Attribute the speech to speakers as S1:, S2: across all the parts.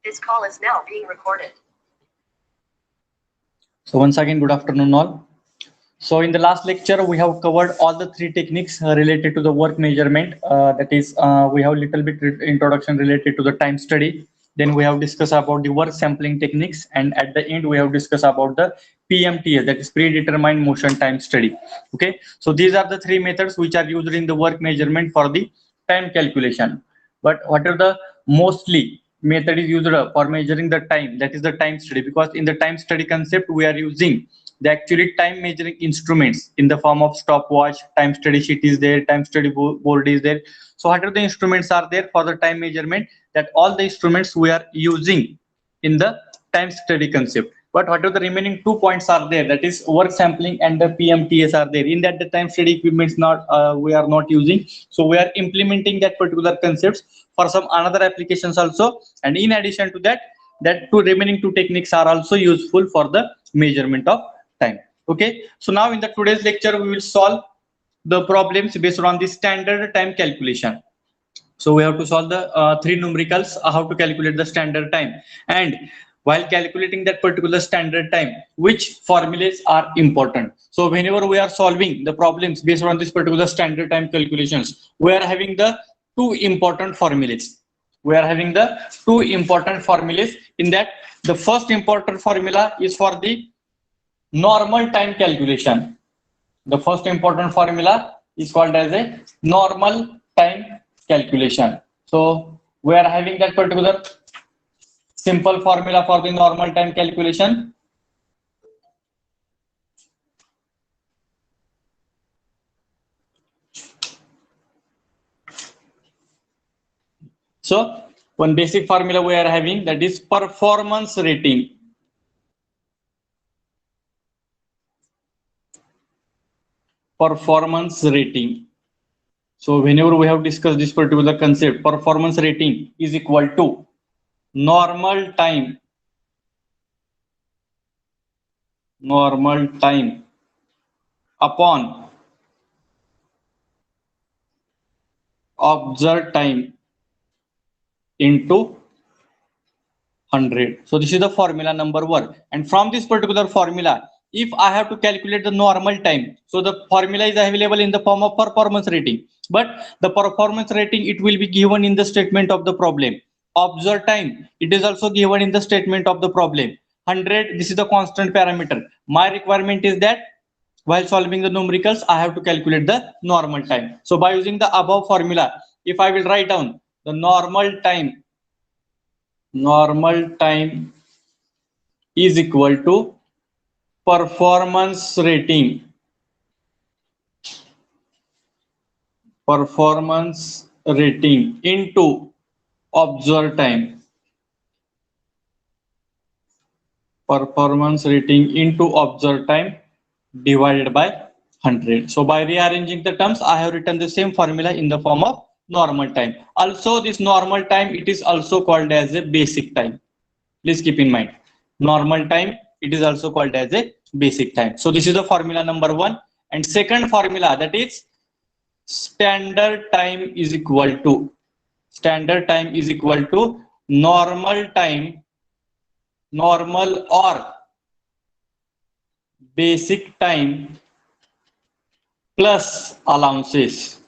S1: This call is now being recorded. So once again, good afternoon all. So in the last lecture, we have covered all the three techniques related to the work measurement. That is, we have little bit introduction related to the time study. Then we have discussed about the work sampling techniques. And at the end, we have discussed about the PMTA, that is predetermined motion time study. Okay, so these are the three methods which are used in the work measurement for the time calculation. But what are the mostly method is used for measuring the time, that is the time study, because in the time study concept we are using the actually time measuring instruments in the form of stopwatch, time study sheet is there, time study board is there. So what are the instruments are there for the time measurement, that all the instruments we are using in the time study concept. But what are the remaining 2 points are there, that is work sampling and the PMTS are there. In that the time study equipments not we are not using, so we are implementing that particular concepts for some another applications also. And in addition to that, that remaining two techniques are also useful for the measurement of time. Okay, so now in the today's lecture we will solve the problems based on the standard time calculation. So we have to solve the three numericals, how to calculate the standard time, and while calculating that particular standard time, which formulas are important. So whenever we are solving the problems based on this particular standard time calculations, we are having the two important formulas. We are having the two important formulas. In that, the first important formula is for the normal time calculation. The first important formula is called as a normal time calculation. So we are having that particular simple formula for the normal time calculation. So one basic formula we are having, that is performance rating. Performance rating. So whenever we have discussed this particular concept, performance rating is equal to normal time upon observed time into 100. So this is the formula number one. And from this particular formula, if I have to calculate the normal time, so the formula is available in the form of performance rating. But the performance rating, it will be given in the statement of the problem. Observed time, it is also given in the statement of the problem. 100, this is the constant parameter. My requirement is that while solving the numericals, I have to calculate the normal time. So by using the above formula, if I will write down the normal time is equal to performance rating into observed time. Performance rating into observed time divided by 100. So by rearranging the terms, I have written the same formula in the form of normal time. Also, this normal time, it is also called as a basic time. Please keep in mind, normal time, it is also called as a basic time. So this is the formula number one. And second formula, that is standard time is equal to normal time, normal or basic time plus allowances.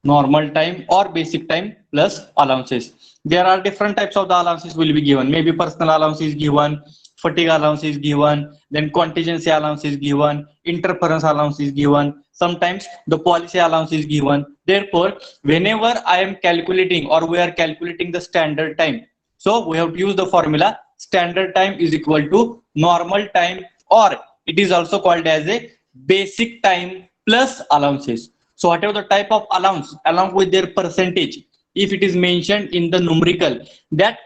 S1: Normal time or basic time plus allowances. There are different types of the allowances will be given. Maybe personal allowance is given, fatigue allowance is given, then contingency allowance is given, interference allowance is given, sometimes the policy allowance is given. Therefore, whenever I am calculating or we are calculating the standard time, so we have to use the formula standard time is equal to normal time, or it is also called as a basic time plus allowances. So whatever the type of allowance along with their percentage, if it is mentioned in the numerical, that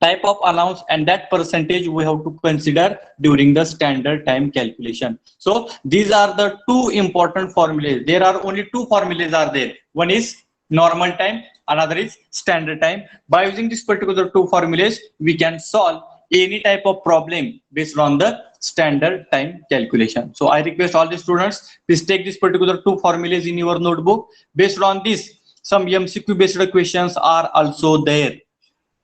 S1: type of allowance and that percentage we have to consider during the standard time calculation. So these are the two important formulas. There are only two formulas are there. One is normal time, another is standard time. By using this particular two formulas, we can solve any type of problem based on the standard time calculation. So I request all the students, please take this particular two formulas in your notebook. Based on this some MCQ based questions are also there.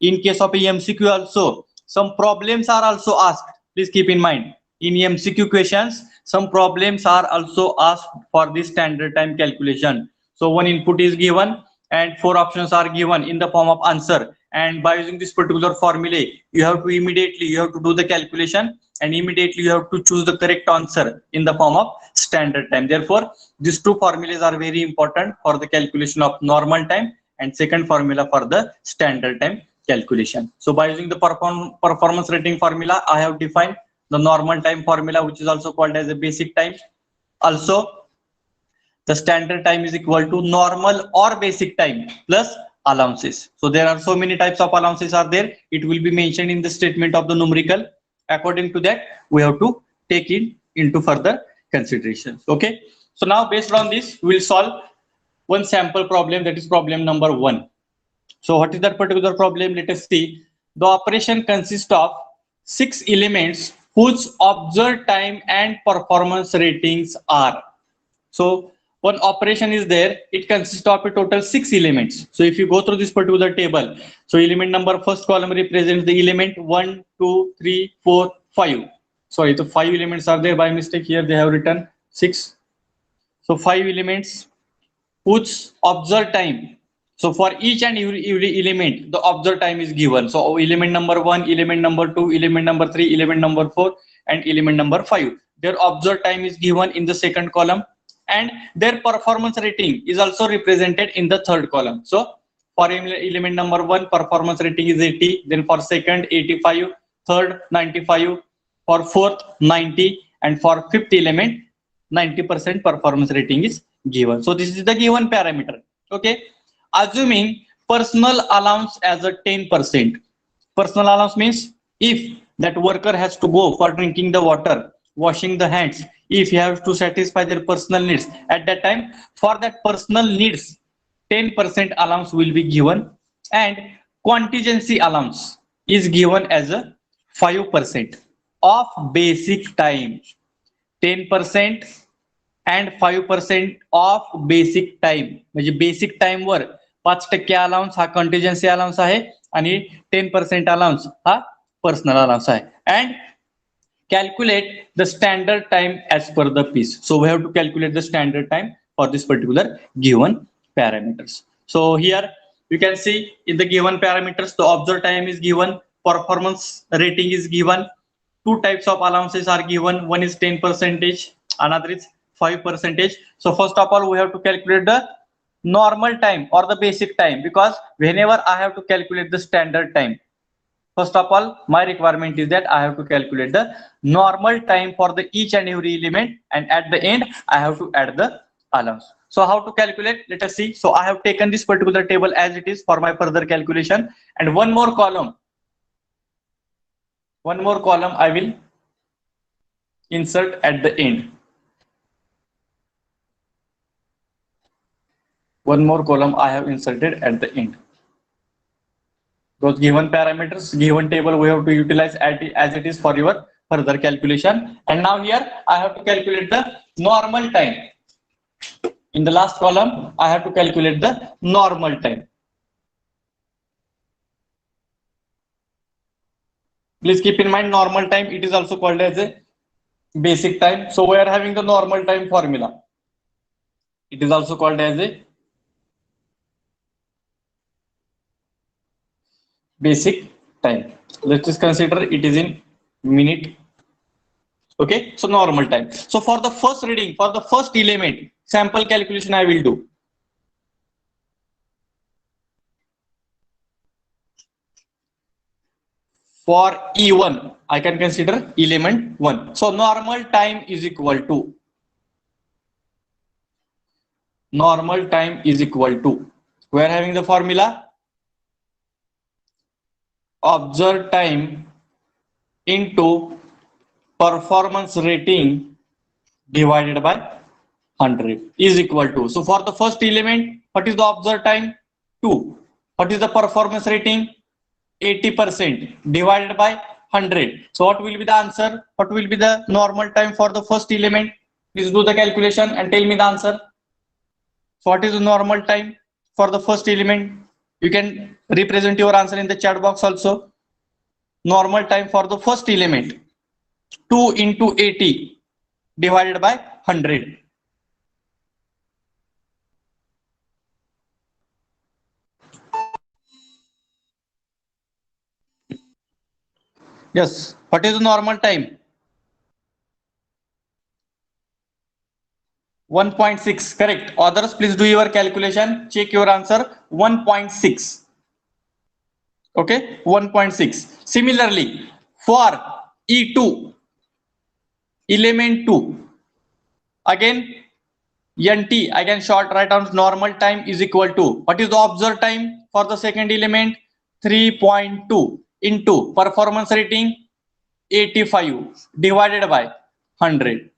S1: In case of a MCQ also, some problems are also asked. Please keep in mind, in MCQ questions, some problems are also asked for the standard time calculation. So one input is given and 4 options are given in the form of answer. And by using this particular formula, you have to do the calculation and immediately you have to choose the correct answer in the form of standard time. Therefore, these two formulas are very important for the calculation of normal time and second formula for the standard time calculation. So by using the performance rating formula, I have defined the normal time formula, which is also called as a basic time. Also, the standard time is equal to normal or basic time plus allowances. So there are so many types of allowances are there. It will be mentioned in the statement of the numerical. According to that, we have to take it into further considerations. Okay. So now based on this, we will solve one sample problem, that is problem number 1. So what is that particular problem? Let us see. The operation consists of 6 elements whose observed time and performance ratings are. So one operation is there. It consists of a total 6 elements. So if you go through this particular table, so element number first column represents the element 1, 2, 3, 4, 5. Sorry, the 5 elements are there. By mistake here they have written 6. So 5 elements whose observed time. So for each and every element, the observed time is given. So element number 1, element number 2, element number 3, element number 4, and element number 5. Their observed time is given in the second column, and their performance rating is also represented in the third column. So for element number 1, performance rating is 80. Then for second, 85. Third, 95. For fourth, 90. And for fifth element, 90% performance rating is given. So this is the given parameter. Okay. Assuming personal allowance as a 10%. Personal allowance means if that worker has to go for drinking the water, washing the hands, if he has to satisfy their personal needs, at that time for that personal needs 10% allowance will be given, and contingency allowance is given as a 5% of basic time. 10% and 5% of basic time. म्हणजे basic time वर 5% allowance हा कंटिजेन्सी allowance आहे आणि 10% allowance हा personal allowance आहे. And calculate the standard time as per the piece. So we have to calculate the standard time for this particular given parameters. So here you can see in the given parameters, the observed time is given, performance rating is given, 2 types of allowances are given. One is 10%, another is 5%. So first of all, we have to calculate the normal time or the basic time, because whenever I have to calculate the standard time, first of all, my requirement is that I have to calculate the normal time for the each and every element, and at the end I have to add the allowance. So how to calculate? Let us see. So I have taken this particular table as it is for my further calculation, and one more column I will insert at the end. One more column I have inserted at the end. Those given parameters, given table, we have to utilize as it is for your further calculation. And now here I have to calculate the normal time. In the last column, I have to calculate the normal time. Please keep in mind, normal time, it is also called as a basic time. So we are having the normal time formula. It is also called as a basic time. Let's just consider it is in minute. Okay, so normal time. So for the first reading, for the first element, sample calculation I will do. For E1, I can consider element 1. So normal time is equal to, we are having the formula observed time into performance rating divided by 100 is equal to. So for the first element, what is the observed time? 2. What is the performance rating? 80% divided by 100. So what will be the answer? What will be the normal time for the first element? Please do the calculation and tell me the answer. So what is the normal time for the first element? You can represent your answer in the chat box also. Normal time for the first element, 2 into 80 divided by 100. Yes, what is the normal time? 1.6, correct. Others, please do your calculation. Check your answer. 1.6. Okay, 1.6. Similarly, for E2, element 2, again, NT, I can short write down normal time is equal to, what is the observed time for the second element? 3.2 into performance rating 85 divided by 100.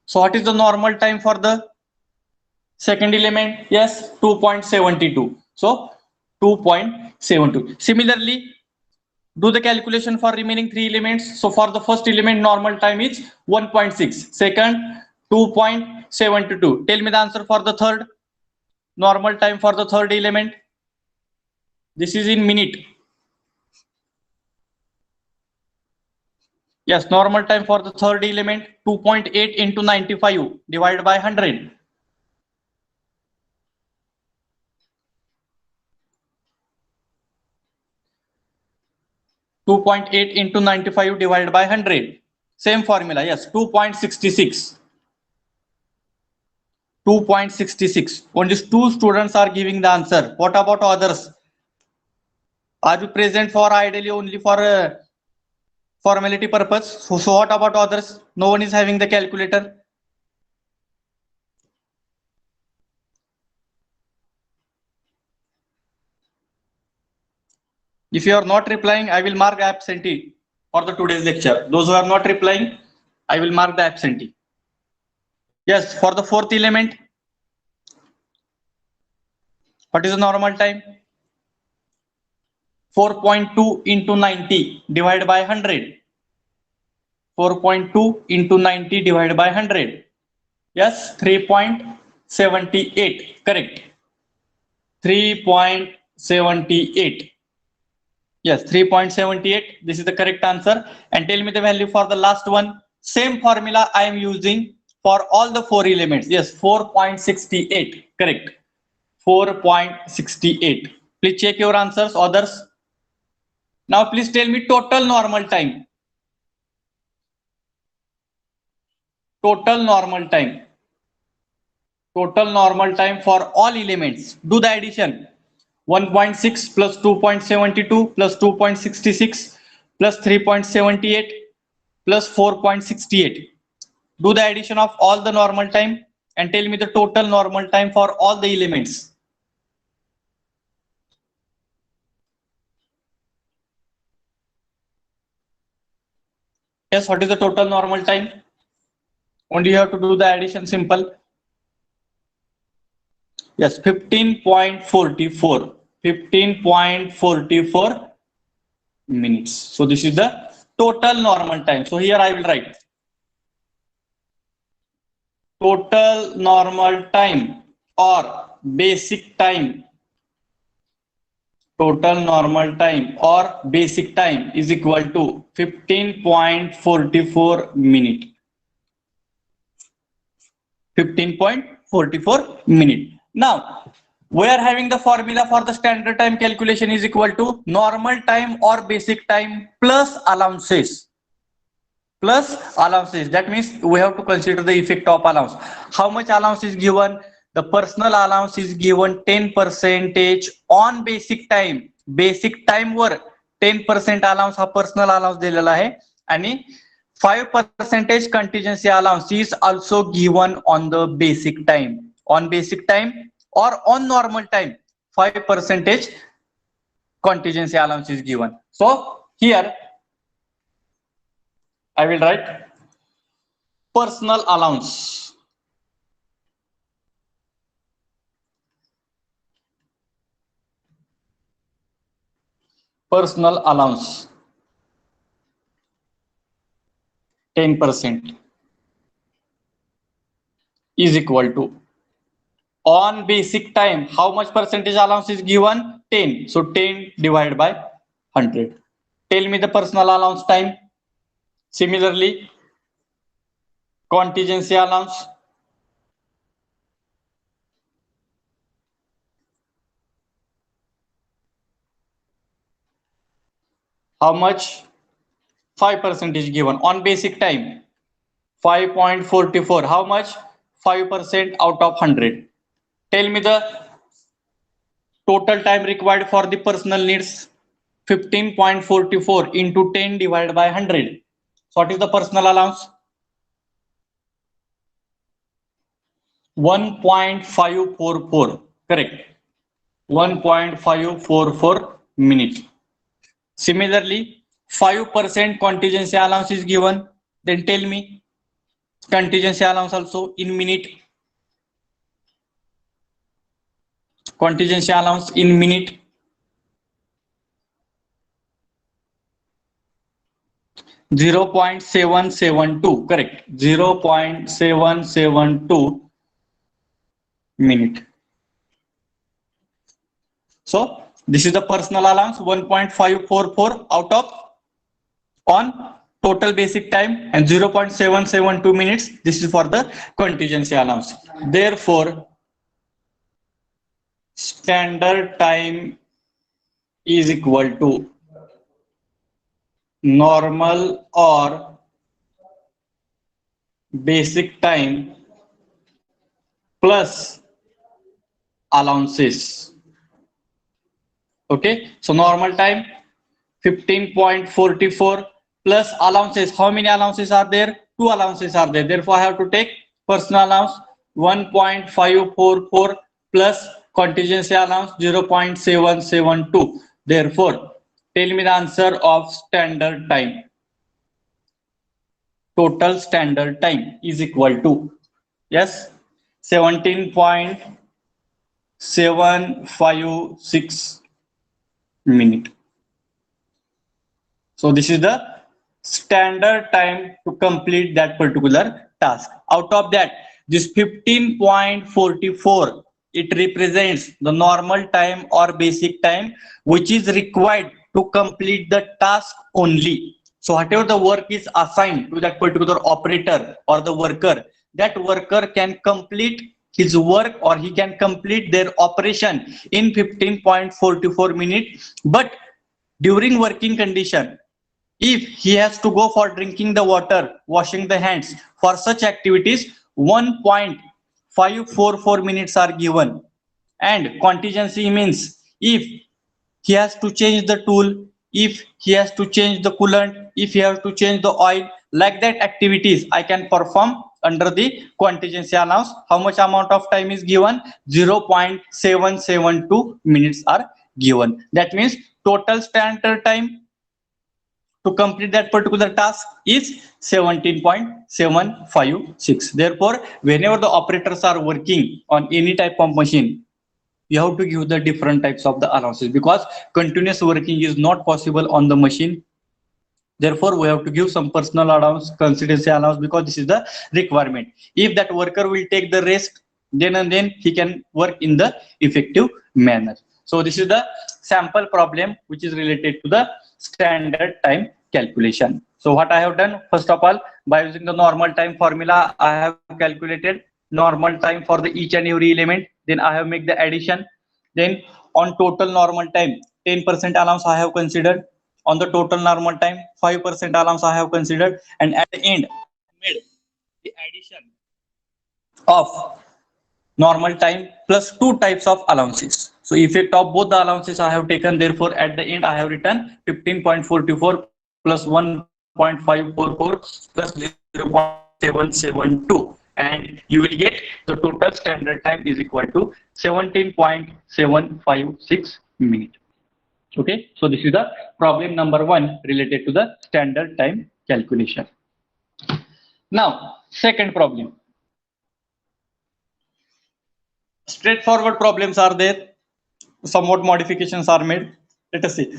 S1: So what is the normal time for the second element? Yes, 2.72. So 2.72. Similarly, do the calculation for remaining three elements. So for the first element, normal time is 1.6. Second, 2.72. Tell me the answer for the third. Normal time for the third element. This is in minute. Yes, normal time for the third element, 2.8 into 95 divided by 100. 2.8 into 95 divided by 100. Same formula, yes, 2.66. 2.66. Only two students are giving the answer. What about others? Are you present for ideally only for formality purpose? So what about others? No one is having the calculator. If you are not replying, I will mark absentee for the today's lecture. Those who are not replying, I will mark the absentee. Yes, for the fourth element, what is the normal time? 4.2 into 90 divided by 100. 4.2 into 90 divided by 100. Yes, 3.78. Correct. 3.78. Yes, 3.78. This is the correct answer. And tell me the value for the last one. Same formula I am using for all the four elements. Yes, 4.68. Correct. 4.68. Please check your answers, others. Now please tell me total normal time. Total normal time. Total normal time for all elements. Do the addition. 1.6 plus 2.72 plus 2.66 plus 3.78 plus 4.68. Do the addition of all the normal time and tell me the total normal time for all the elements. Yes, what is the total normal time? Only you have to do the addition simple. Yes, 15.44. 15.44 minutes. So this is the total normal time. So here I will write total normal time or basic time. Total normal time or basic time is equal to 15.44 minute. 15.44 minute. Now we are having the formula for the standard time calculation is equal to normal time or basic time plus allowances. Plus allowances. That means we have to consider the effect of allowance. How much allowance is given? The personal allowance is given 10% on basic time. Basic time were 10% allowance हा personal allowance दिलेला आहे आणि 5% contingency allowance is also given on the basic time. On basic time or on normal time, 5% contingency allowance is given. So here I will write personal allowance. Personal allowance 10% is equal to On basic time, how much percentage allowance is given? 10. So 10 divided by 100. Tell me the personal allowance time. Similarly, contingency allowance. How much? 5% is given. On basic time, 5.44. How much? 5% out of 100. Tell me the total time required for the personal needs. 15.44 into 10 divided by 100. So what is the personal allowance? 1.544. Correct. 1.544 minutes. Similarly, 5% contingency allowance is given. Then tell me contingency allowance also in minute. Contingency allowance in minute. 0.772. Correct. 0.772 minute. So this is the personal allowance 1.544 out of on total basic time and 0.772 minutes. This is for the contingency allowance. Therefore, standard time is equal to normal or basic time plus allowances. Okay, so normal time 15.44 plus allowances. How many allowances are there? Two allowances are there. Therefore, I have to take personal allowance 1.544 plus contingency allowance 0.772. Therefore, tell me the answer of standard time. Total standard time is equal to, yes, 17.756 minute. So this is the standard time to complete that particular task. Out of that, this 15.44, it represents the normal time or basic time which is required to complete the task only. So whatever the work is assigned to that particular operator or the worker, that worker can complete his work or he can complete their operation in 15.44 minutes. But during working condition, if he has to go for drinking the water, washing the hands, for such activities, 1.544 minutes are given. And contingency means if he has to change the tool, if he has to change the coolant, if he has to change the oil, like that activities I can perform under the contingency allowance. How much amount of time is given? 0.772 minutes are given. That means total standard time to complete that particular task is 17.756. Therefore, whenever the operators are working on any type of machine, you have to give the different types of the allowances because continuous working is not possible on the machine. Therefore, we have to give some personal allowance, contingency allowance, because this is the requirement. If that worker will take the rest, then and then he can work in the effective manner. So this is the sample problem which is related to the standard time calculation. So what I have done, first of all, by using the normal time formula, I have calculated normal time for the each and every element. Then I have made the addition. Then on total normal time, 10% allowance I have considered. On the total normal time, 5% allowance I have considered. And at the end, made the addition of normal time plus two types of allowances. So effect of both the allowances I have taken. Therefore, at the end, I have written 15.44 plus 1.544 plus 0.772. And you will get the total standard time is equal to 17.756 minutes. Okay, so this is the problem number 1 related to the standard time calculation. Now, second problem. Straightforward problems are there. Somewhat modifications are made. Let us see.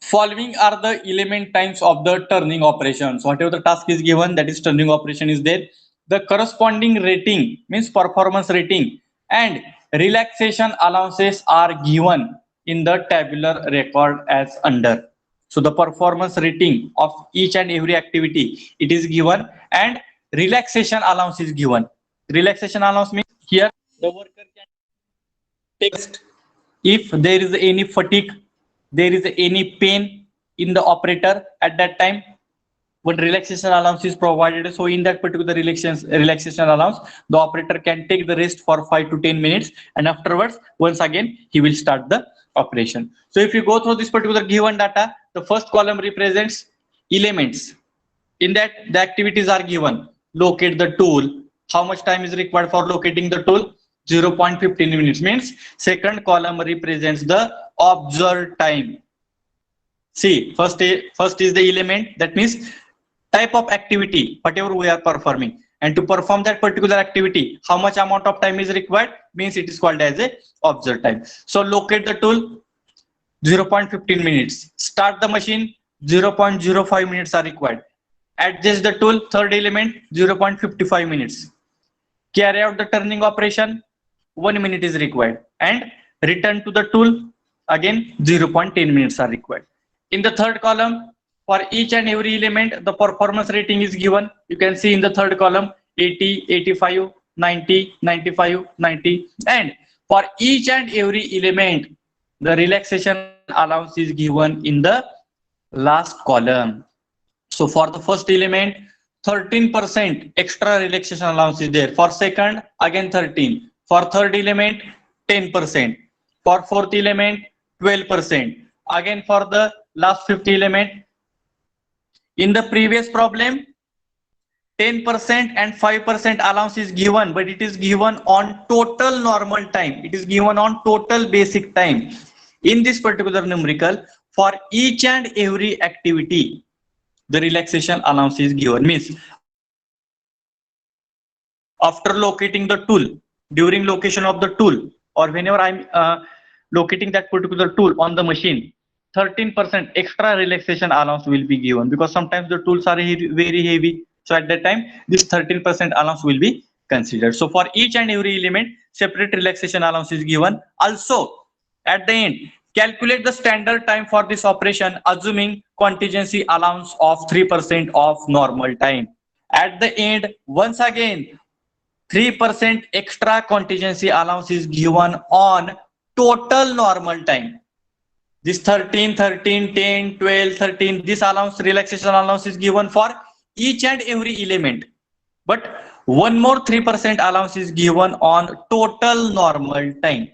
S1: Following are the element times of the turning operation. So whatever the task is given, that is turning operation is there. The corresponding rating means performance rating and relaxation allowances are given in the tabular record as under. So the performance rating of each and every activity, it is given, and relaxation allowance is given. Relaxation allowance means here the worker can take rest if there is any fatigue, there is any pain in the operator at that time, when relaxation allowance is provided. So in that particular relaxation allowance, the operator can take the rest for 5 to 10 minutes, and afterwards once again he will start the operation. So if you go through this particular given data, the first column represents elements. In that the activities are given. Locate the tool. How much time is required for locating the tool? 0.15 minutes. Means second column represents the observed time. See, first is the element, that means type of activity, whatever we are performing. And to perform that particular activity, how much amount of time is required? Means it is called as a observed time. So locate the tool, 0.15 minutes. Start the machine, 0.05 minutes are required. Adjust the tool, third element, 0.55 minutes. Carry out the turning operation, 1 minute is required. And return to the tool, again 0.10 minutes are required. In the third column, for each and every element, the performance rating is given. You can see in the third column 80, 85, 90, 95, 90. And for each and every element, the relaxation allowance is given in the last column. So for the first element, 13% extra relaxation allowance is there. For second, again 13. For third element, 10%. For fourth element, 12%. Again for the last fifth element, in the previous problem, 10% and 5% allowance is given, but it is given on total normal time. It is given on total basic time. In this particular numerical, for each and every activity, the relaxation allowance is given. Means after locating the tool, during location of the tool, or whenever I'm locating that particular tool on the machine, 13% extra relaxation allowance will be given, because sometimes the tools are very heavy. So at that time, this 13% allowance will be considered. So for each and every element, separate relaxation allowance is given. Also, at the end, calculate the standard time for this operation, assuming contingency allowance of 3% of normal time. At the end, once again, 3% extra contingency allowance is given on total normal time. This 13, 13, 10, 12, 13, this allowance, relaxation allowance is given for each and every element. But one more 3% allowance is given on total normal time.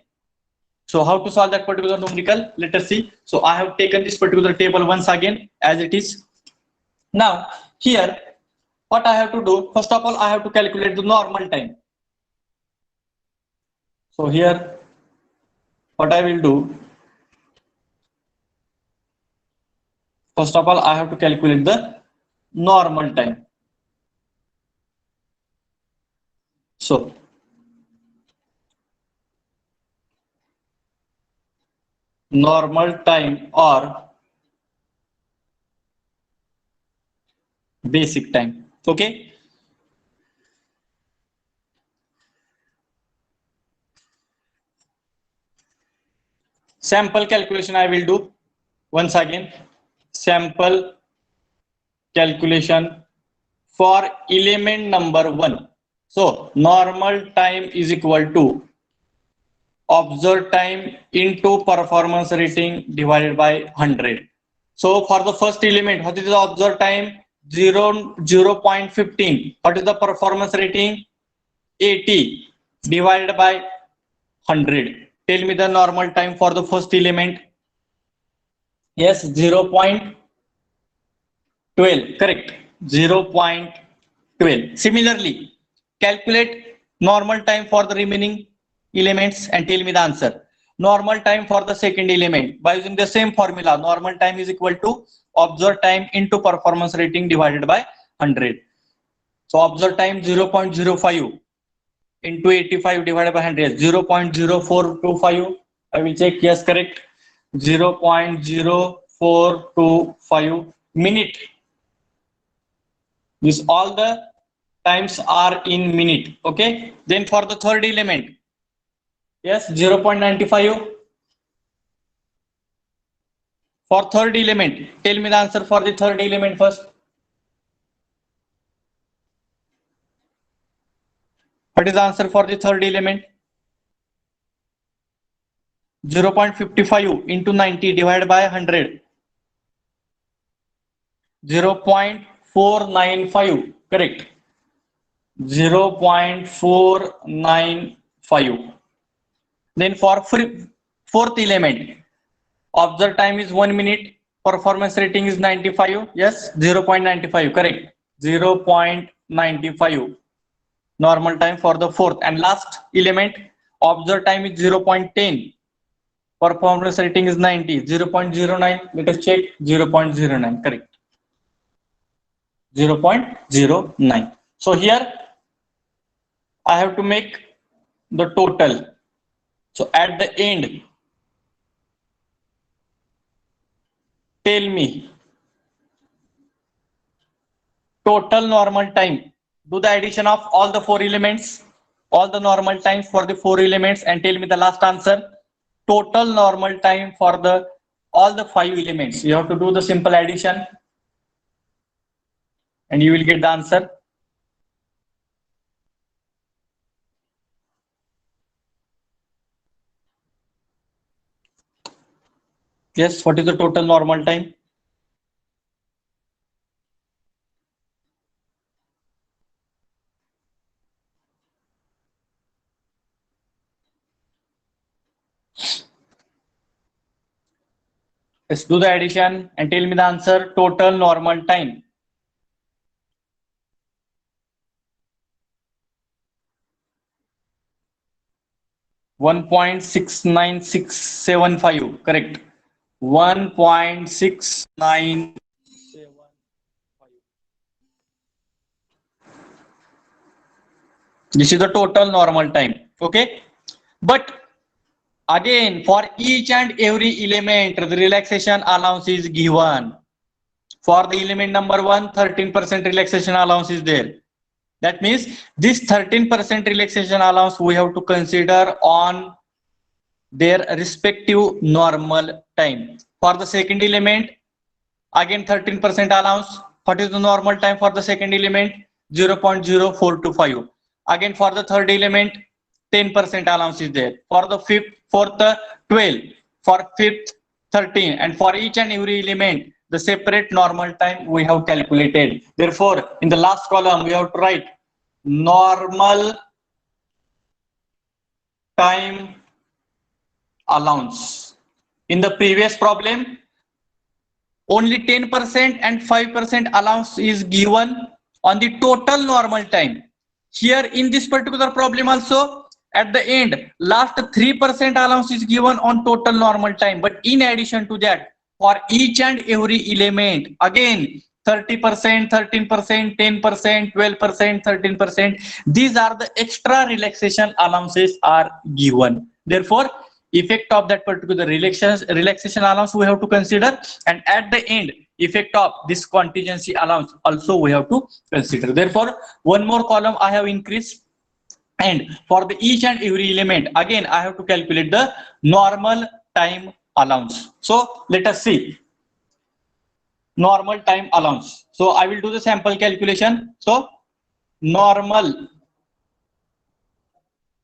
S1: So how to solve that particular numerical? Let us see. So I have taken this particular table once again as it is. Now here, what I have to do, first of all, I have to calculate the normal time. So here, what I will do, first of all, I have to calculate the normal time. So normal time or basic time. Okay. Sample calculation I will do once again. Sample calculation for element number 1. So normal time is equal to observed time into performance rating divided by 100. So for the first element, what is the observed time? 0.15. What is the performance rating? 80 divided by 100. Tell me the normal time for the first element. Yes, 0.12. Correct. 0.12. Similarly, calculate normal time for the remaining elements and tell me the answer. Normal time for the second element by using the same formula. Normal time is equal to observed time into performance rating divided by 100. So observed time 0.05 into 85 divided by 100, 0.0425. I will check. Yes, correct. 0.0425 minute. This all the times are in minute. Okay. Then for the third element, Yes, 0.95. For third element, tell me the answer for the third element first. What is the answer for the third element? 0.55 into 90 divided by 100. 0.495. Correct. 0.495. Then for fourth element, observe time is 1 minute. Performance rating is 95. Yes, 0.95. Correct. 0.95. Normal time for the fourth and last element. Observe time is 0.10. Performance rating is 90. 0.09. Let us check. 0.09. Correct. 0.09. So here I have to make the total. So at the end, tell me total normal time. Do the addition of all the four elements, all the normal times for the four elements, and tell me the last answer. Total normal time for the all the five elements. You have to do the simple addition and you will get the answer. Yes, what is the total normal time? Let's do the addition and tell me the answer. Total normal time. 1.69675. Correct. 1.697. This is the total normal time. Okay. But again, for each and every element, the relaxation allowance is given. For the element number 1, 13% relaxation allowance is there. That means this 13% relaxation allowance we have to consider on their respective normal time. For the second element, again 13% allowance. What is the normal time for the second element? 0.0425. Again for the third element, 10% allowance is there. For the fifth, fourth, 12. For fifth, 13. And for each and every element, the separate normal time we have calculated. Therefore, in the last column, we have to write normal time allowance. In the previous problem, only 10% and 5% allowance is given on the total normal time. Here in this particular problem also, at the end, last 3% allowance is given on total normal time. But in addition to that, for each and every element, again, 30%, 13%, 10%, 12%, 13%, these are the extra relaxation allowances are given. Therefore, effect of that particular relaxation allowance we have to consider, and at the end effect of this contingency allowance also we have to consider. Therefore, one more column I have increased, and for the each and every element again I have to calculate the normal time allowance. So let us see normal time allowance. So I will do the sample calculation. So normal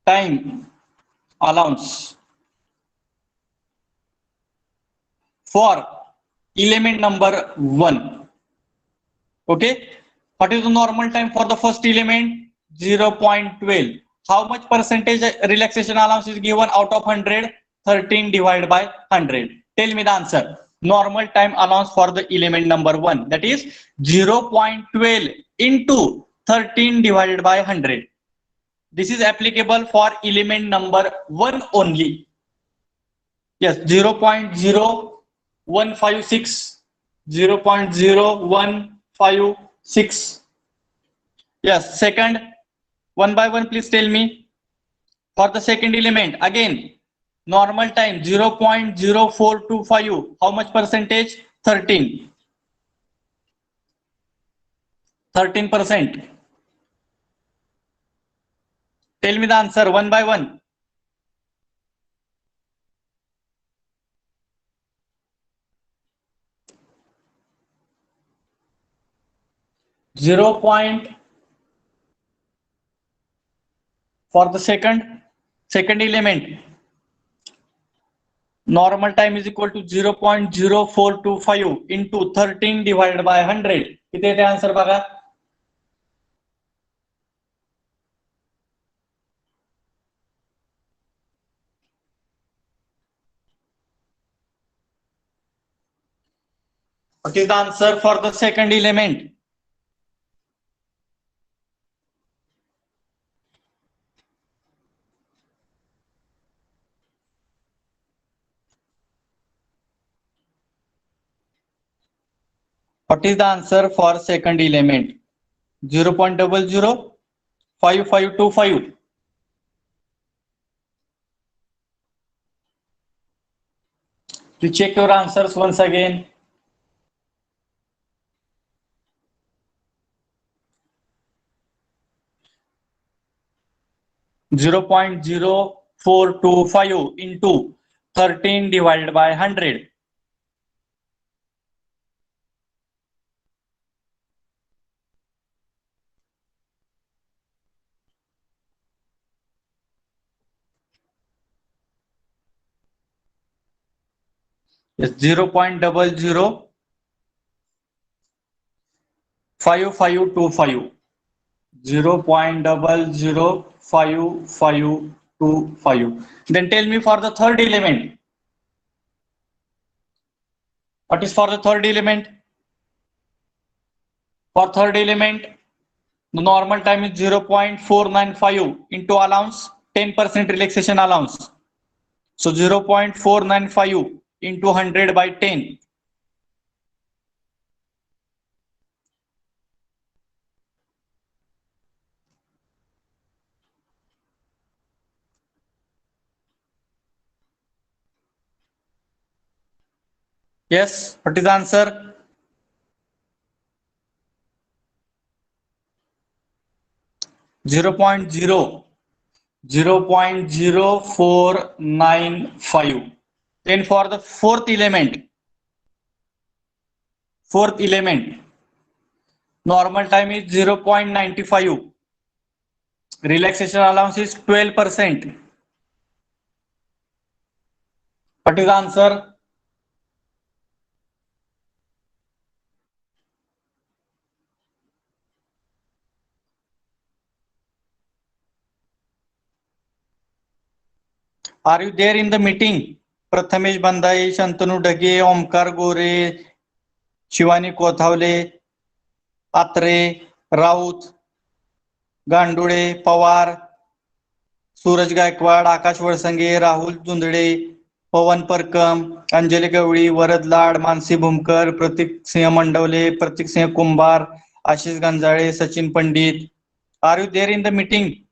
S1: time allowance for element number 1. Okay, what is the normal time for the first element? 0.12. How much percentage relaxation allowance is given out of 100? 13 divided by 100. Tell me the answer. Normal time allowance for the element number 1, that is 0.12 into 13 divided by 100. This is applicable for element number 1 only. Yes, 0.0156, 0.0156. Yes, second, one by one, please tell me. For the second element, again, normal time 0.0425. How much percentage? 13. 13%. Tell me the answer one by one. 0 point for the second element. Normal time is equal to 0.0425 into 13 divided by 100. किती येते answer बघा. What is the answer for the second element? What is the answer for second element? 0.005525. To check your answers once again. Zero point 0425 into 13 divided by 100. Yes, 0.005525. 0.005525. Then tell me for the third element. What is for the third element? For third element, the normal time is 0.495 into allowance, 10% relaxation allowance. So 0.495 into 100 by 10. Yes, what is the answer? Zero point 0.0495. Then for the fourth element, normal time is 0.95. Relaxation allowance is 12%. What is the answer? Are you there in the meeting? Prathamesh बंदाई, Shantanu Dhage, Omkar गोरे, शिवानी कोथावले, आत्रे, राऊत, गांडुळे, पवार, सूरज गायकवाड, आकाश वळसंगे, राहुल जुंदडे, पवन परकम, अंजली गवळी, वरद लाड, मानसी भूमकर, प्रतीक सिंह मंडवले, प्रतीक सिंह कुंभार, आशिष गंजाळे, सचिन पंडित. Are you there in the meeting?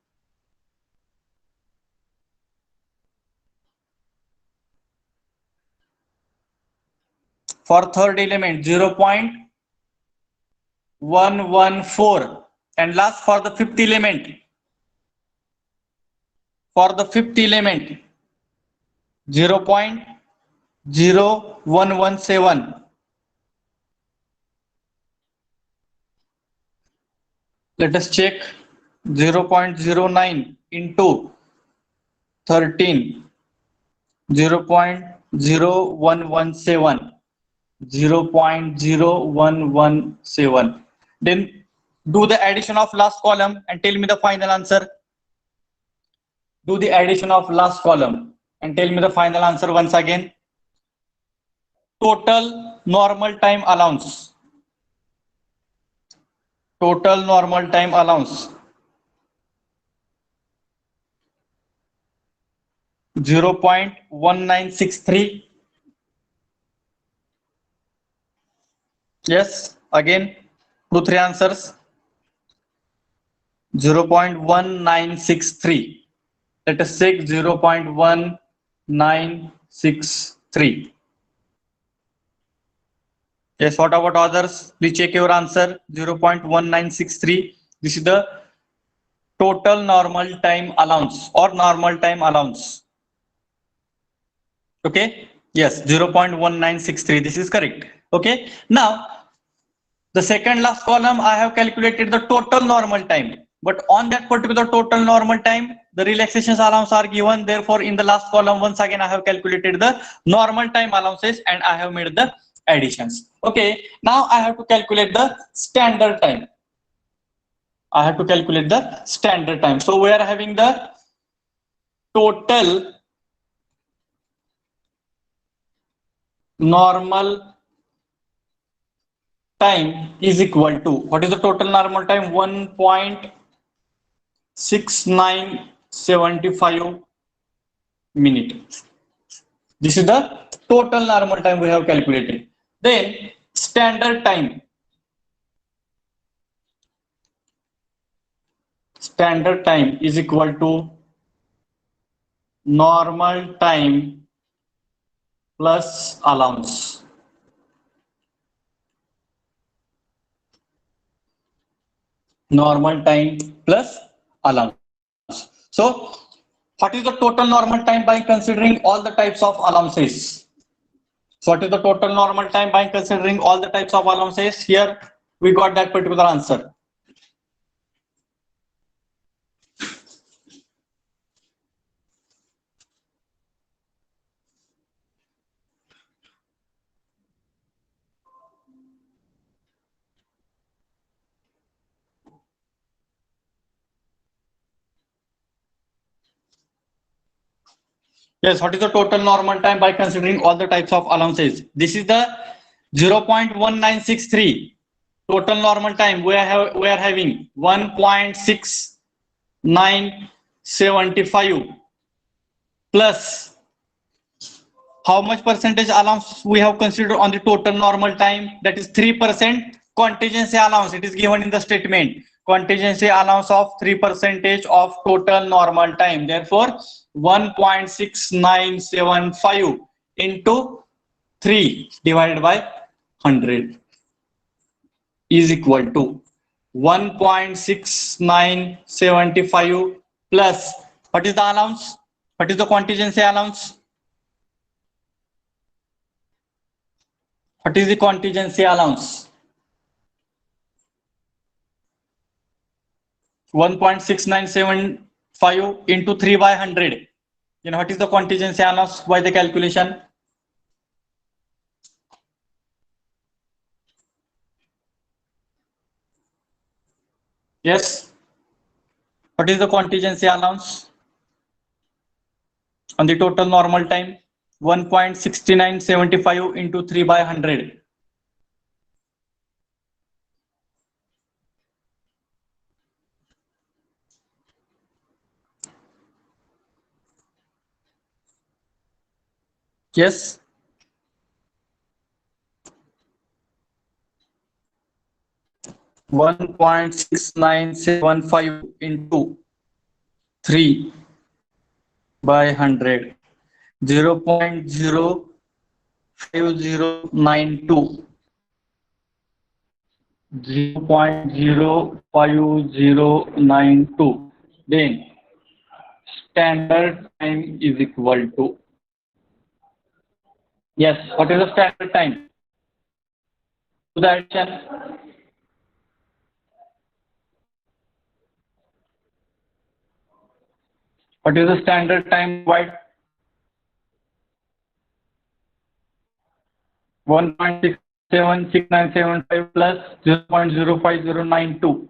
S1: For third element 0.114 and last for the fifth element. For the fifth element 0.0117. Let us check. 0.09 into 13. 0.0117. 0.0117. Then do the addition of last column and tell me the final answer. Do the addition of last column and tell me the final answer once again. Total normal time allowance. Total normal time allowance. 0.1963. Yes, again, 2-3 answers. 0.1963. Let us check. 0.1963. Yes, what about others? Please check your answer. 0.1963. This is the total normal time allowance or normal time allowance. Okay. Yes, 0.1963. This is correct. Okay. Now, The second last column, I have calculated the total normal time. But on that particular total normal time, the relaxations allowance are given. Therefore, in the last column, once again, I have calculated the normal time allowances and I have made the additions. Okay, now I have to calculate the standard time. I have to calculate the standard time. So we are having the total normal time is equal to, what is the total normal time? 1.6975 minutes. This is the total normal time we have calculated. Then standard time. Standard time is equal to normal time plus allowance. Normal time plus allowance. So what is the total normal time by considering all the types of allowances? So what is the total normal time by considering all the types of allowances? Here we got that particular answer. Yes, what is the total normal time by considering all the types of allowances? This is the 0.1963 total normal time. We are having 1.6975 plus how much percentage allowance we have considered on the total normal time, that is 3% contingency allowance. It is given in the statement, contingency allowance of 3% of total normal time. Therefore 1.6975 into 3 divided by 100 is equal to 1.6975 plus what is the allowance, what is the contingency allowance? What is the contingency allowance? 1.6975 into 3 by 100. You know what is the contingency allowance by the calculation? Yes. What is the contingency allowance on the total normal time? 1.6975 into 3 by 100. Yes. 1.6975 into 3 by 100. 0.05092. 0.05092. Then standard time is equal to, yes, what is the standard time? To the addition. What is the standard time? Why? 1.676975 plus 0.05092.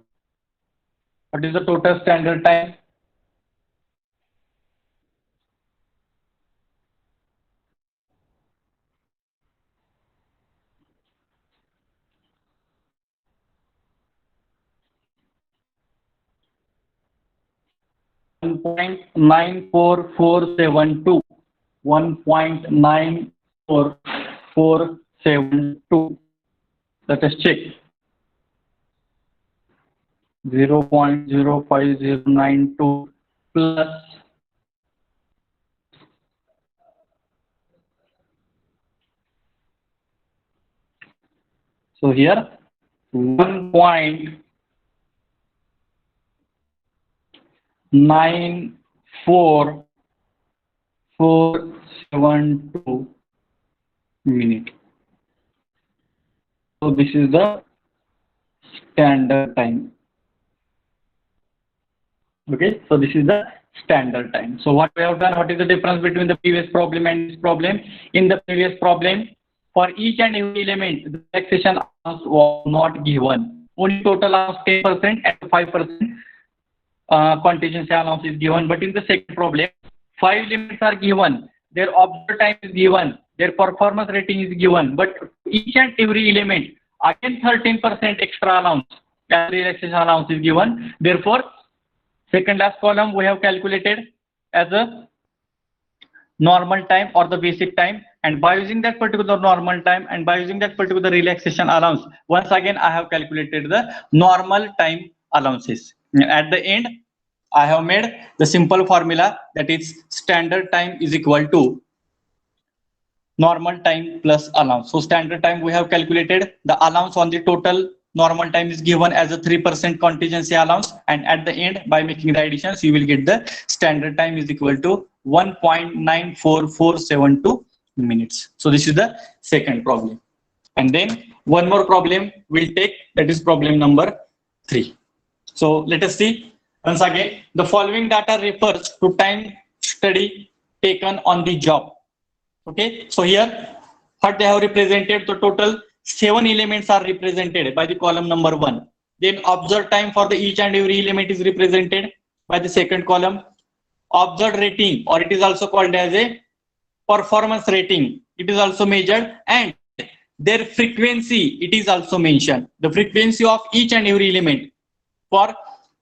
S1: What is the total standard time? One point 1.94472. 1.94472. Let us check. 0.05092 plus so here 1.94472 minute. So this is the standard time. Okay, so this is the standard time. So what we have done, what is the difference between the previous problem and this problem? In the previous problem, for each and every element, the relaxation allowance was not given. Only total allowance 10% and 5% contingency allowance is given. But in the second problem, 5 elements are given, their observed time is given, their performance rating is given, but each and every element, again 13% extra allowance, relaxation allowance is given. Therefore, second last column we have calculated as a normal time or the basic time, and by using that particular normal time and by using that particular relaxation allowance, once again I have calculated the normal time allowances. At the end, I have made the simple formula, that is standard time is equal to normal time plus allowance. So standard time we have calculated, the allowance on the total normal time is given as a 3% contingency allowance, and at the end by making the additions you will get the standard time is equal to 1.94472 minutes. So this is the second problem, and then one more problem we'll take, that is problem number 3. So let us see once again, the following data refers to time study taken on the job. Okay, so here what they have represented, the total 7 elements are represented by the column number 1. Then observed time for the each and every element is represented by the second column. Observed rating, or it is also called as a performance rating, it is also measured, and their frequency, it is also mentioned. The frequency of each and every element, for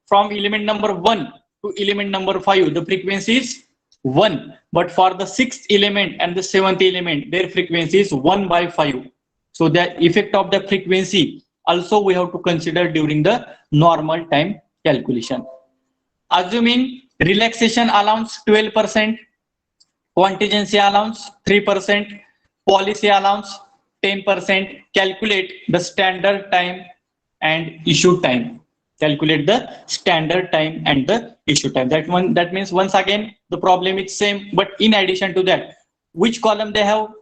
S1: from element number 1 to element number 5, the frequency is 1, but for the 6th element and the 7th element, their frequency is 1/5. So the effect of the frequency also we have to consider during the normal time calculation. Assuming relaxation allowance 12%, contingency allowance 3%, policy allowance 10%, calculate the standard time and issue time. Calculate the standard time and the issue time. That means once again the problem is same, but in addition to that, which column they have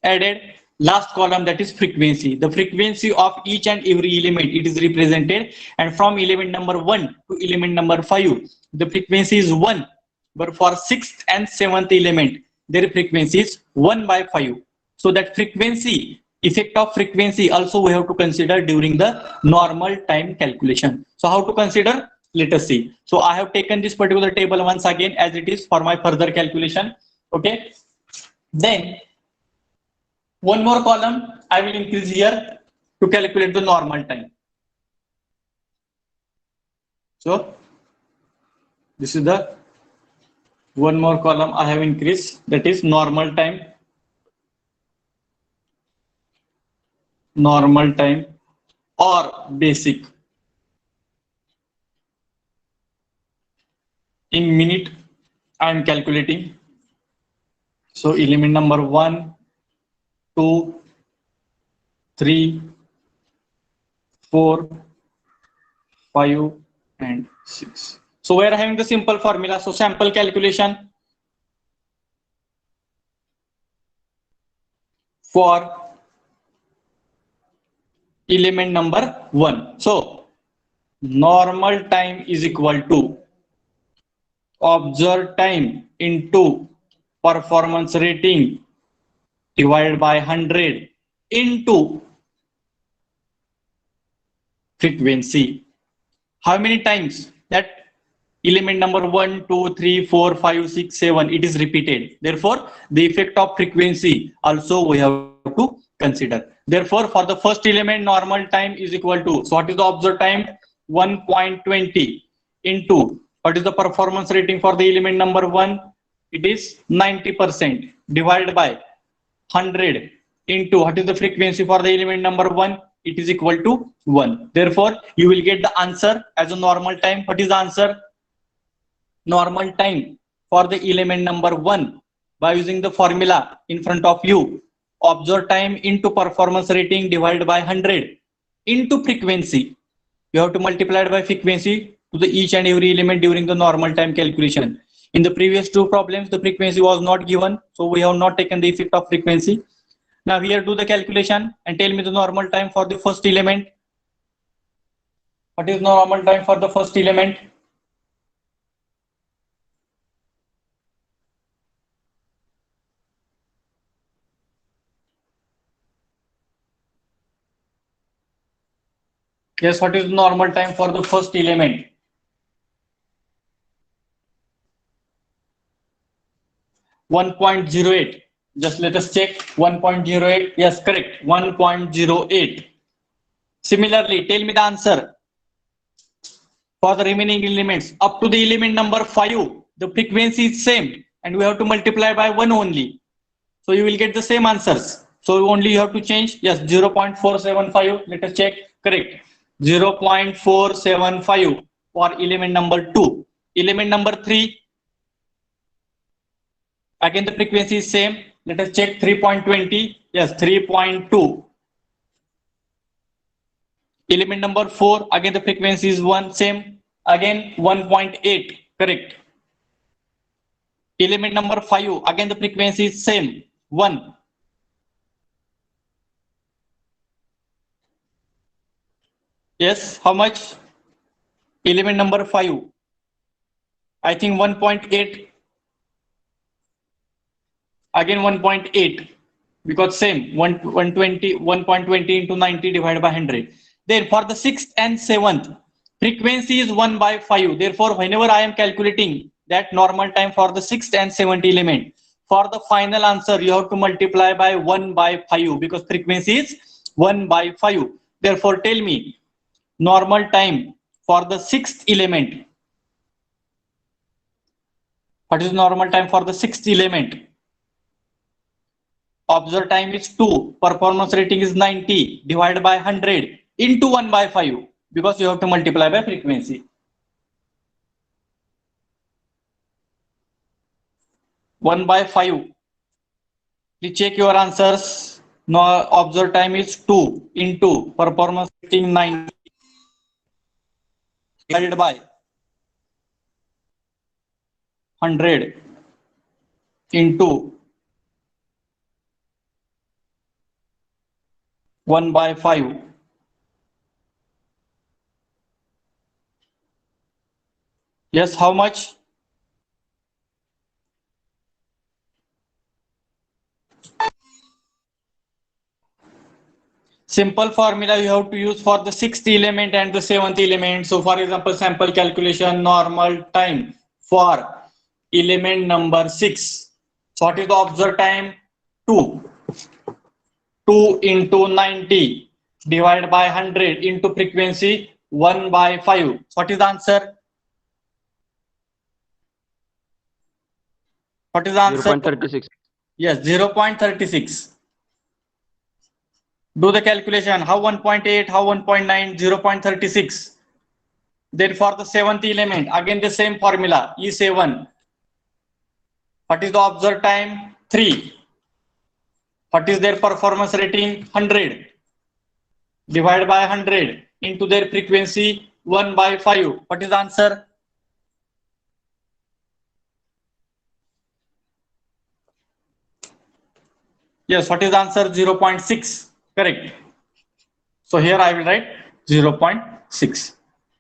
S1: added? Last column, that is frequency. The frequency of each and every element, it is represented, and from element number 1 to element number 5, the frequency is 1, but for 6th and 7th element, their frequency is 1/5. So that frequency, effect of frequency also we have to consider during the normal time calculation. So how to consider? Let us see. So I have taken this particular table once again as it is for my further calculation. Okay, then one more column I will increase here to calculate the normal time. So this is the one more column I have increased, that is normal time. Normal time or basic. In minute I am calculating. So element number 1, 2, 3, 4, 5 and 6. So we are having the simple formula. So sample calculation for element number 1. So normal time is equal to observed time into performance rating divided by 100 into frequency. How many times that element number 1, 2, 3, 4, 5, 6, 7, it is repeated. Therefore, the effect of frequency also we have to consider. Therefore, for the first element, normal time is equal to, so what is the observed time? 1.20 into, what is the performance rating for the element number 1? It is 90% divided by 100 into, what is the frequency for the element number 1? It is equal to 1. Therefore, you will get the answer as a normal time. What is the answer? Normal time for the element number 1 by using the formula in front of you, observed time into performance rating divided by 100 into frequency. You have to multiply it by frequency to the each and every element during the normal time calculation. In the previous two problems, the frequency was not given, so we have not taken the effect of frequency. Now here do the calculation and tell me the normal time for the first element. What is normal time for the first element? Yes, what is normal time for the first element? 1.08. Just let us check. 1.08. Yes, correct. 1.08. Similarly, tell me the answer for the remaining elements. Up to the element number 5, the frequency is same and we have to multiply by 1 only. So you will get the same answers. So only you have to change. Yes, 0.475. Let us check. Correct. 0.475 for element number 2. Element number 3, again the frequency is same. Let us check. 3.20. Yes, 3.2. Element number 4, again the frequency is 1, same. Again 1.8. Correct. Element number 5, again the frequency is same, 1. Yes, how much? Element number 5, I think 1.8, again 1.8, because same, 120 into 90 divided by 100. Then for the 6th and 7th, frequency is 1 by 5. Therefore, whenever I am calculating that normal time for the 6th and 7th element, for the final answer, you have to multiply by 1 by 5 because frequency is 1 by 5. Therefore, tell me normal time for the 6th element. What is normal time for the 6th element? Observe time is 2. Performance rating is 90 divided by 100 into 1 by 5 because you have to multiply by frequency. 1 by 5. Please check your answers. Now observe time is 2 into performance rating 90 divided by 100 into 1 by 5. Yes, how much? Simple formula you have to use for the 6th element and the 7th element. So for example, sample calculation, normal time for element number 6. So what is the observed time? 2. 2 into 90 divided by 100 into frequency 1 by 5. So what is the answer? What is the answer?
S2: 0.36.
S1: Yes, 0.36. Do the calculation. How 1.8, how 1.9, 0.36. Then for the 7th element, again the same formula, E7. What is the observed time? 3. What is their performance rating? 100. Divided by 100 into their frequency 1 by 5. What is the answer? Yes, what is the answer? 0.6. Correct. So here I will write 0.6.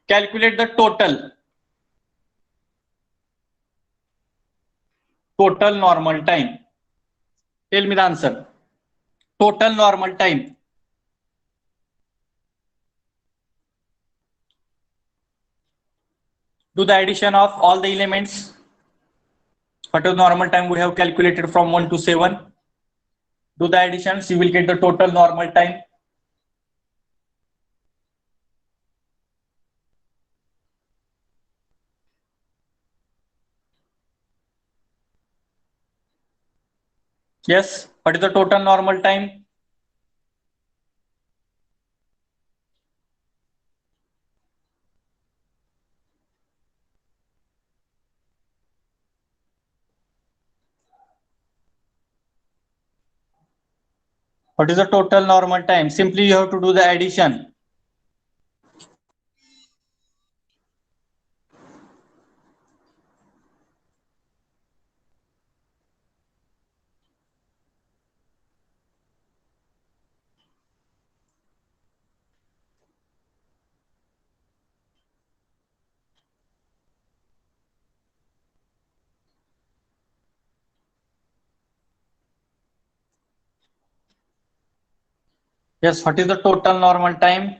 S1: Calculate the total normal time. Tell me the answer. Total normal time. Do the addition of all the elements. What is normal time we have calculated from 1 to 7? Do the additions, you will get the total normal time. Yes, what is the total normal time? What is the total normal time? Simply you have to do the addition. Yes, what is the total normal time?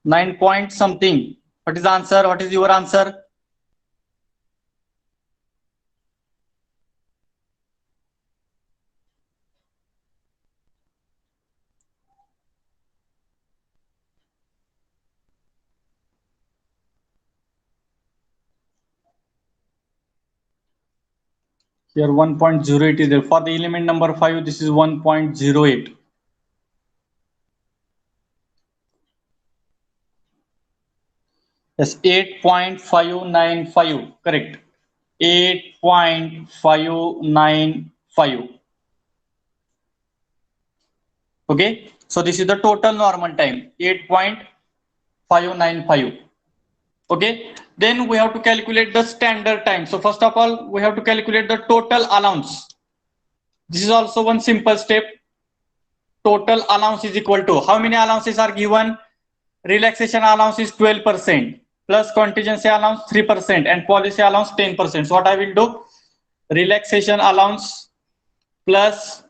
S1: 9 point something. What is the answer? What is your answer? Here 1.08 is there. For the element number 5, this is 1.08. Yes, 8.595. Correct. 8.595. Okay. So this is the total normal time. 8.595. Okay. Then we have to calculate the standard time. So first of all, we have to calculate the total allowance. This is also one simple step. Total allowance is equal to how many allowances are given? Relaxation allowance is 12% plus contingency allowance 3% and policy allowance 10%. So what I will do? Relaxation allowance plus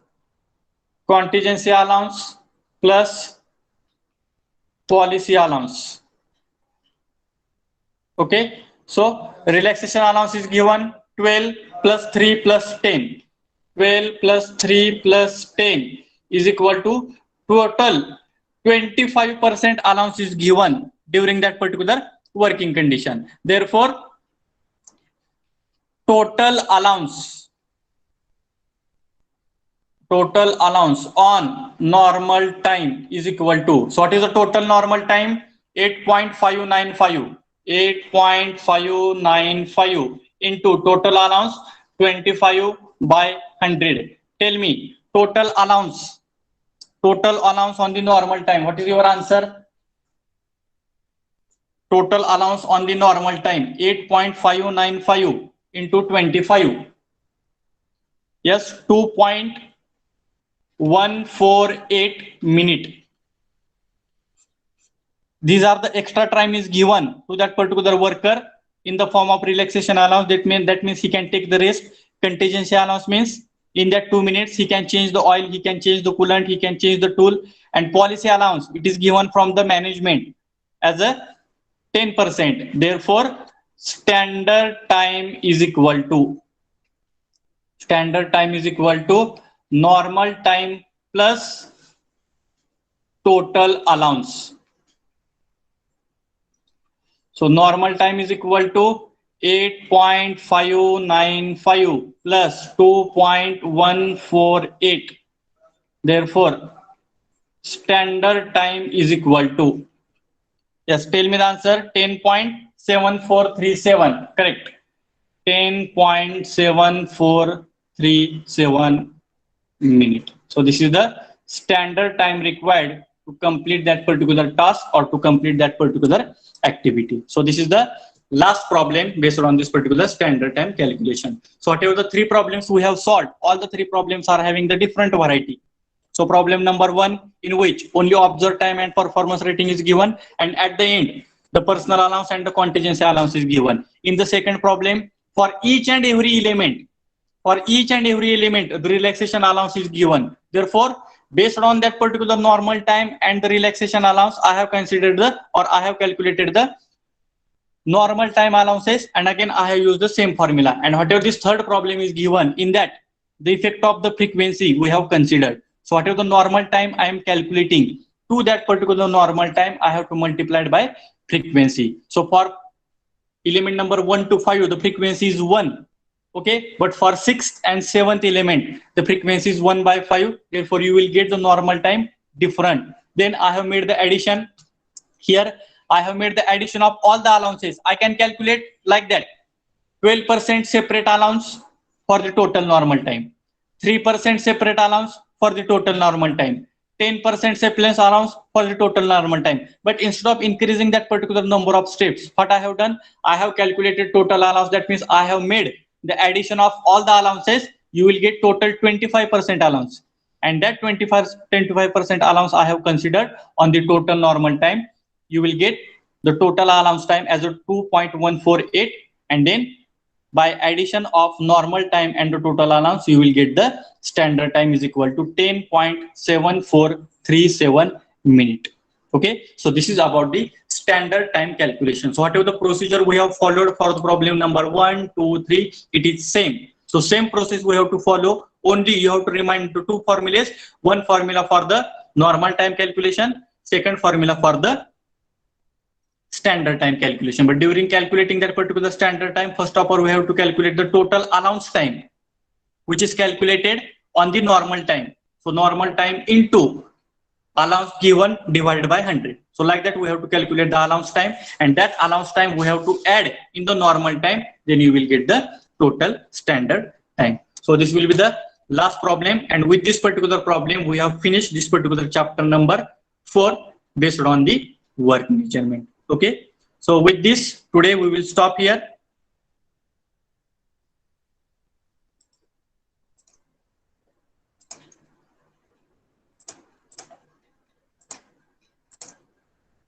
S1: contingency allowance plus policy allowance. Okay. So relaxation allowance is given 12 plus 3 plus 10. 12 plus 3 plus 10 is equal to total 25% allowance is given during that particular working condition. Therefore, total allowance on normal time is equal to, so what is the total normal time? 8.595 into total allowance 25 by 100. Tell me total allowance on the normal time. What is your answer? Total allowance on the normal time 8.595 into 25. Yes, 2.148 minute. These are the extra time is given to that particular worker in the form of relaxation allowance. That means he can take the rest. Contingency allowance means in that 2 minutes he can change the oil, he can change the coolant, he can change the tool. And policy allowance, it is given from the management as a 10%. Therefore, standard time is equal to normal time plus total allowance. So normal time is equal to 8.595 plus 2.148. Therefore, standard time is equal to, yes, tell me the answer, 10.7437. Correct. 10.7437 minute. So this is the standard time required to complete that particular task or to complete that particular activity. So this is the last problem based on this particular standard time calculation. So whatever the 3 problems we have solved, all the 3 problems are having the different variety. So problem number 1, in which only observed time and performance rating is given, and at the end the personal allowance and the contingency allowance is given. In the second problem, for each and every element, the relaxation allowance is given. Therefore, based on that particular normal time and the relaxation allowance, I have calculated the normal time allowances, and again I have used the same formula. And whatever this third problem is given, in that the effect of the frequency we have considered. So whatever the normal time I am calculating, to that particular normal time I have to multiply it by frequency. So for element number 1 to 5, the frequency is 1. Okay, but for 6th and 7th element, the frequency is 1 by 5. Therefore, you will get the normal time different. Then I have made the addition. Here, I have made the addition of all the allowances. I can calculate like that. 12% separate allowance for the total normal time. 3% separate allowance for the total normal time. 10% separate allowance for the total normal time. But instead of increasing that particular number of steps, what I have done, I have calculated total allowance. That means I have made the addition of all the allowances. You will get total 25% allowance. And that 25% allowance I have considered on the total normal time. You will get the total allowance time as a 2.148, and then by addition of normal time and the total allowance, you will get the standard time is equal to 10.7437 minute. Okay, so this is about the standard time calculation. So whatever the procedure we have followed for the problem number 1, 2, 3, it is same. So same process we have to follow. Only you have to remind the two formulas. One formula for the normal time calculation, second formula for the standard time calculation. But during calculating that particular standard time, first of all we have to calculate the total allowance time, which is calculated on the normal time. So normal time into allowance given divided by 100. So like that we have to calculate the allowance time, and that allowance time we have to add in the normal time, then you will get the total standard time. So this will be the last problem, and with this particular problem we have finished this particular chapter number 4 based on the work measurement. Okay, so with this today we will stop here.